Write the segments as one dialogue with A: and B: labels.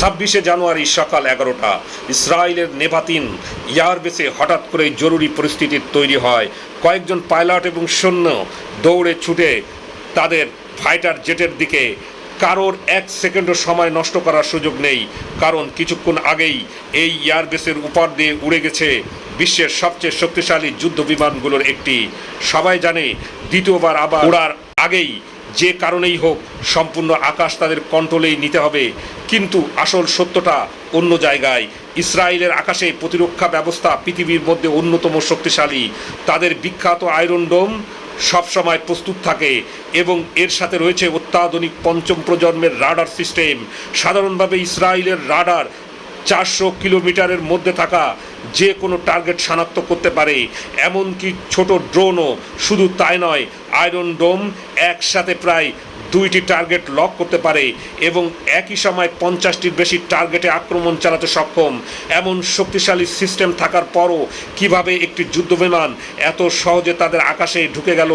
A: 26 জানুয়ারি সকাল 11টা ইসরায়েলের নেভাতিন এয়ারবেসে হঠাৎ করে জরুরি পরিস্থিতির তৈরি হয়। কয়েকজন পাইলট এবং সৈন্য দৌড়ে ছুটে তাদের ফাইটার জেটের দিকে। কারোর এক সেকেন্ডও সময় নষ্ট করার সুযোগ নেই, কারণ কিছুক্ষণ আগেই এই এয়ারবেসের উপর দিয়ে উড়ে গেছে বিশ্বের সবচেয়ে শক্তিশালী যুদ্ধ বিমানগুলোর একটি। সবাই জানে দ্বিতীয়বার আবার ওড়ার আগেই যে কারণেই হোক সম্পূর্ণ আকাশ তাদের কন্ট্রোলেই নিতে হবে। কিন্তু আসল সত্যটা অন্য জায়গায়। ইসরায়েলের আকাশে প্রতিরক্ষা ব্যবস্থা পৃথিবীর মধ্যে অন্যতম শক্তিশালী। তাদের বিখ্যাত আয়রন ডোম সবসময় প্রস্তুত থাকে এবং এর সাথে রয়েছে অত্যাধুনিক পঞ্চম প্রজন্মের রাডার সিস্টেম। সাধারণভাবে ইসরায়েলের রাডার 400 কিলোমিটারের মধ্যে থাকা যে কোনো টার্গেট শনাক্ত করতে পারে, এমনকি ছোট ড্রোনও। শুধু তাই নয়, আয়রন ডোম একসাথে প্রায় 2টি টার্গেট লক করতে পারে এবং একই সময় 50টির বেশি টার্গেটে আক্রমণ চালাতে সক্ষম। এমন শক্তিশালী সিস্টেম থাকার পরও কিভাবে একটি যুদ্ধবিমান এত সহজে তাদের আকাশে ঢুকে গেল,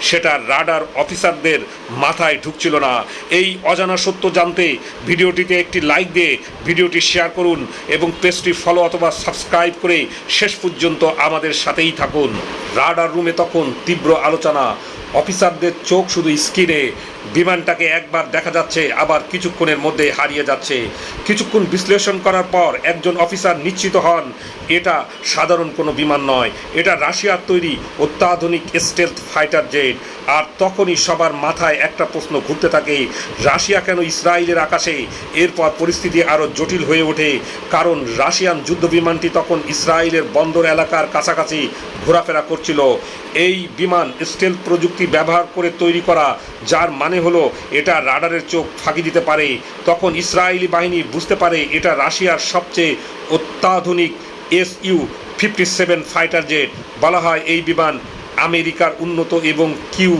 A: সেটা রাডার অফিসারদের মাথায় ঢুকছিল না। এই অজানা সত্য জানতে ভিডিওটিতে একটি লাইক দিয়ে ভিডিওটি শেয়ার করুন এবং পেজটি ফলো অথবা সাবস্ক্রাইব করে শেষ পর্যন্ত আমাদের সাথেই থাকুন। রাডার রুমে তখন তীব্র আলোচনা। অফিসারদের চোখ শুধু স্ক্রিনে। বিমানটাকে একবার দেখা যাচ্ছে, আবার কিছুক্ষণের মধ্যে হারিয়ে যাচ্ছে। কিছুক্ষণ বিশ্লেষণ করার পর একজন অফিসার নিশ্চিত হন এটা সাধারণ কোনো বিমান নয়, এটা রাশিয়ার তৈরি অত্যাধুনিক স্টেলথ ফাইটার জেট। আর তখনই সবার মাথায় একটা প্রশ্ন ঘুরতে থাকে, রাশিয়া কেন ইসরায়েলের আকাশে? এরপর পরিস্থিতি আরও জটিল হয়ে ওঠে, কারণ রাশিয়ান যুদ্ধ বিমানটি তখন ইসরায়েলের বন্দর এলাকার কাছাকাছি ঘোরাফেরা করছিল। এই বিমান স্টেলথ প্রযুক্তি ব্যবহার করে তৈরি করা, যার মানে হলো এটা রাডারের চোখ ফাঁকি দিতে পারে। তখন ইসরায়েলি বাহিনী বুঝতে পারে এটা রাশিয়ার সবচেয়ে অত্যাধুনিক Su-57 ফাইটার জেট। বলা হয় এই বিমান আমেরিকার উন্নত এবং কিউ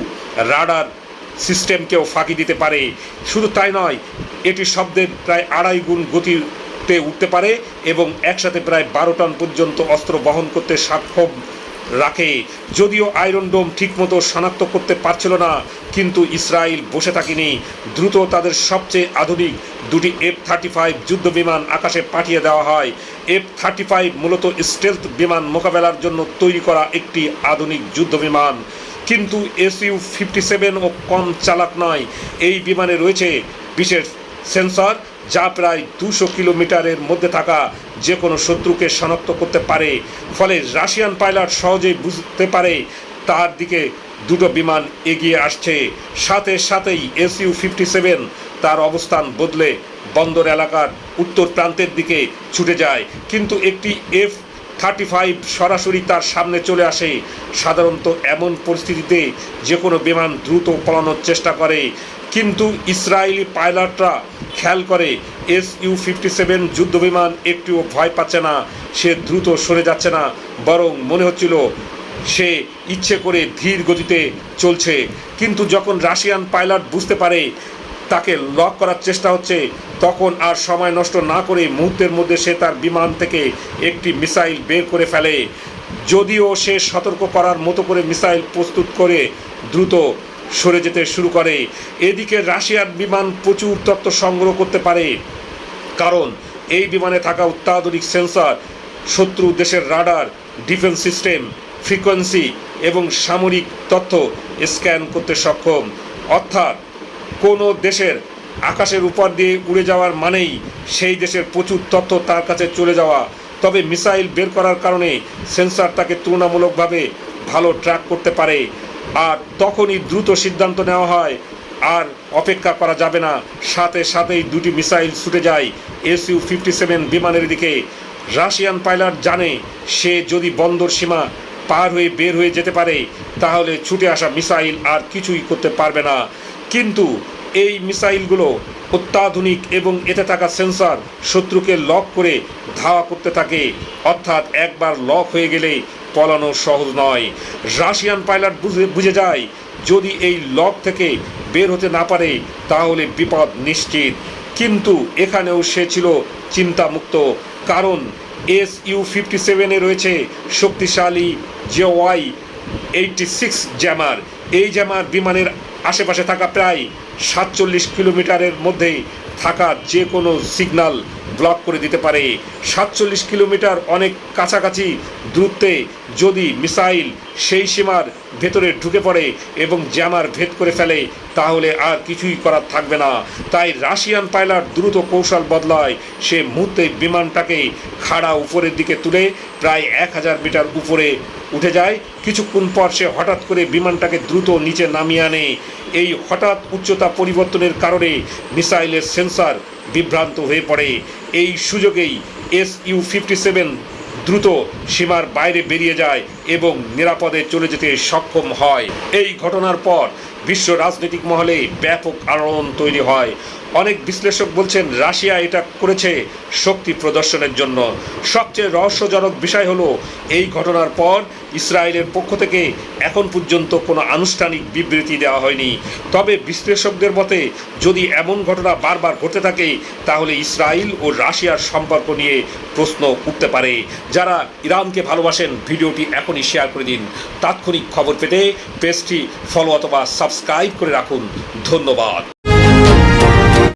A: রাডার সিস্টেমকেও ফাঁকি দিতে পারে। শুধু তাই নয়, এটি শব্দের প্রায় 2.5 গুণ গতিতে উঠতে পারে এবং একসাথে প্রায় 12 টন পর্যন্ত অস্ত্র বহন করতে সক্ষম রাখে। যদিও আয়রন ডোম ঠিকমতো শনাক্ত করতে পারছিল না, কিন্তু ইসরায়েল বসে থাকেনি। দ্রুত তাদের সবচেয়ে আধুনিক 2টি F-35 যুদ্ধ বিমান আকাশে পাঠিয়ে দেওয়া হয়। F-35 মূলত স্টেলথ বিমান মোকাবেলার জন্য তৈরি করা একটি আধুনিক যুদ্ধ বিমান, কিন্তু Su-57 ও কম চালাক নয়। এই বিমানে রয়েছে বিশেষ সেন্সর যা প্রায় 200 কিলোমিটারের মধ্যে থাকা যে কোনো শত্রুকে শনাক্ত করতে পারে। ফলে রাশিয়ান পাইলট সহজেই বুঝতে পারে তার দিকে দুটো বিমান এগিয়ে আসছে। সাথে সাথেই Su-57 তার অবস্থান বদলে বন্দর এলাকার উত্তর প্রান্তের দিকে ছুটে যায়, কিন্তু একটি F-35 সরাসরি তার সামনে চলে আসে। সাধারণত এমন পরিস্থিতিতে যে কোনো বিমান দ্রুত পালানোর চেষ্টা করে, কিন্তু ইসরায়েলি পাইলটরা খেয়াল করে Su-57 যুদ্ধবিমান একটুও ভয় পাচ্ছে না। সে দ্রুত সরে যাচ্ছে না, বরং মনে হচ্ছিল সে ইচ্ছে করে ধীর গতিতে চলছে। কিন্তু যখন রাশিয়ান পাইলট বুঝতে পারে তাকে লক করার চেষ্টা হচ্ছে, তখন আর সময় নষ্ট না করে মুহূর্তের মধ্যে সে তার বিমান থেকে একটি মিসাইল বের করে ফেলে। যদিও সে সতর্ক করার মতো করে মিসাইল প্রস্তুত করে দ্রুত সরে যেতে শুরু করে। এদিকে রাশিয়ার বিমান প্রচুর তথ্য সংগ্রহ করতে পারে, কারণ এই বিমানে থাকা অত্যাধুনিক সেন্সর শত্রু দেশের রাডার, ডিফেন্স সিস্টেম, ফ্রিকোয়েন্সি এবং সামরিক তথ্য স্ক্যান করতে সক্ষম। অর্থাৎ কোনো দেশের আকাশের উপর দিয়ে উড়ে যাওয়ার মানেই সেই দেশের প্রচুর তথ্য তার কাছে চলে যাওয়া। তবে মিসাইল বের করার কারণে সেন্সর তাকে তুলনামূলকভাবে ভালো ট্র্যাক করতে পারে। আর তখনই দ্রুত সিদ্ধান্ত নেওয়া হয়, আর অপেক্ষা করা যাবে না। সাথে সাথেই 2টি মিসাইল ছুটে যায় Su-57 বিমানের দিকে। রাশিয়ান পাইলট জানে সে যদি বন্দর সীমা পার হয়ে বের হয়ে যেতে পারে, তাহলে ছুটে আসা মিসাইল আর কিছুই করতে পারবে না। কিন্তু এই মিসাইলগুলো অত্যাধুনিক এবং এতে থাকা সেন্সর শত্রুকে লক করে ধাওয়া করতে থাকে। অর্থাৎ একবার লক হয়ে গেলে পলানো সহজ নয়। রাশিয়ান পাইলট বুঝে যায় যদি এই লক থেকে বের হতে না পারে তাহলে বিপদ নিশ্চিত। কিন্তু এখানেও সে ছিল চিন্তামুক্ত, কারণ Su-57 রয়েছে শক্তিশালী JY-86 জ্যামার। এই জ্যামার বিমানের আশেপাশে থাকা প্রায় 47 কিলোমিটারের মধ্যে থাকা যে কোনো সিগন্যাল ব্লক করে দিতে পারে। 47 কিলোমিটার অনেক কাছাকাছি দূরত্বে যদি মিসাইল সেই সীমার ভেতরে ঢুকে পড়ে এবং জ্যামার ভেদ করে ফেলে তাহলে আর কিছুই করার থাকবে না। তাই রাশিয়ান পাইলট দ্রুত কৌশল বদলায়। সে মুহূর্তে বিমানটাকে খাড়া উপরের দিকে তুলে প্রায় 1000 মিটার উপরে উঠে যায়। কিছুক্ষণ পর সে হঠাৎ করে বিমানটাকে দ্রুত নিচে নামিয়ে আনে। এই হঠাৎ উচ্চতা পরিবর্তনের কারণে মিসাইলের সেন্সর বিভ্রান্ত হয়ে পড়ে। এই সুযোগেই Su-57 দ্রুত সীমার বাইরে বেরিয়ে যায় এবং নিরাপদে চলে যেতে সক্ষম হয়। এই ঘটনার পর বিশ্ব রাজনৈতিক মহলে ব্যাপক আলোড়ন তৈরি হয়। অনেক বিশ্লেষক বলছেন রাশিয়া এটা করেছে শক্তি প্রদর্শনের জন্য। সবচেয়ে রহস্যজনক বিষয় হলো এই ঘটনার পর ইসরায়েলের পক্ষ থেকে এখন পর্যন্ত কোনো আনুষ্ঠানিক বিবৃতি দেওয়া হয়নি। তবে বিশ্লেষকদের মতে যদি এমন ঘটনা বারবার ঘটতে থাকে তাহলে ইসরায়েল ও রাশিয়ার সম্পর্ক নিয়ে প্রশ্ন উঠতে পারে। যারা ইরানকে ভালোবাসেন ভিডিওটি এখনই শেয়ার করে দিন। তাৎক্ষণিক খবর পেতে পেজটি ফলো অথবা সাবস্ক্রাইব করে রাখুন। ধন্যবাদ।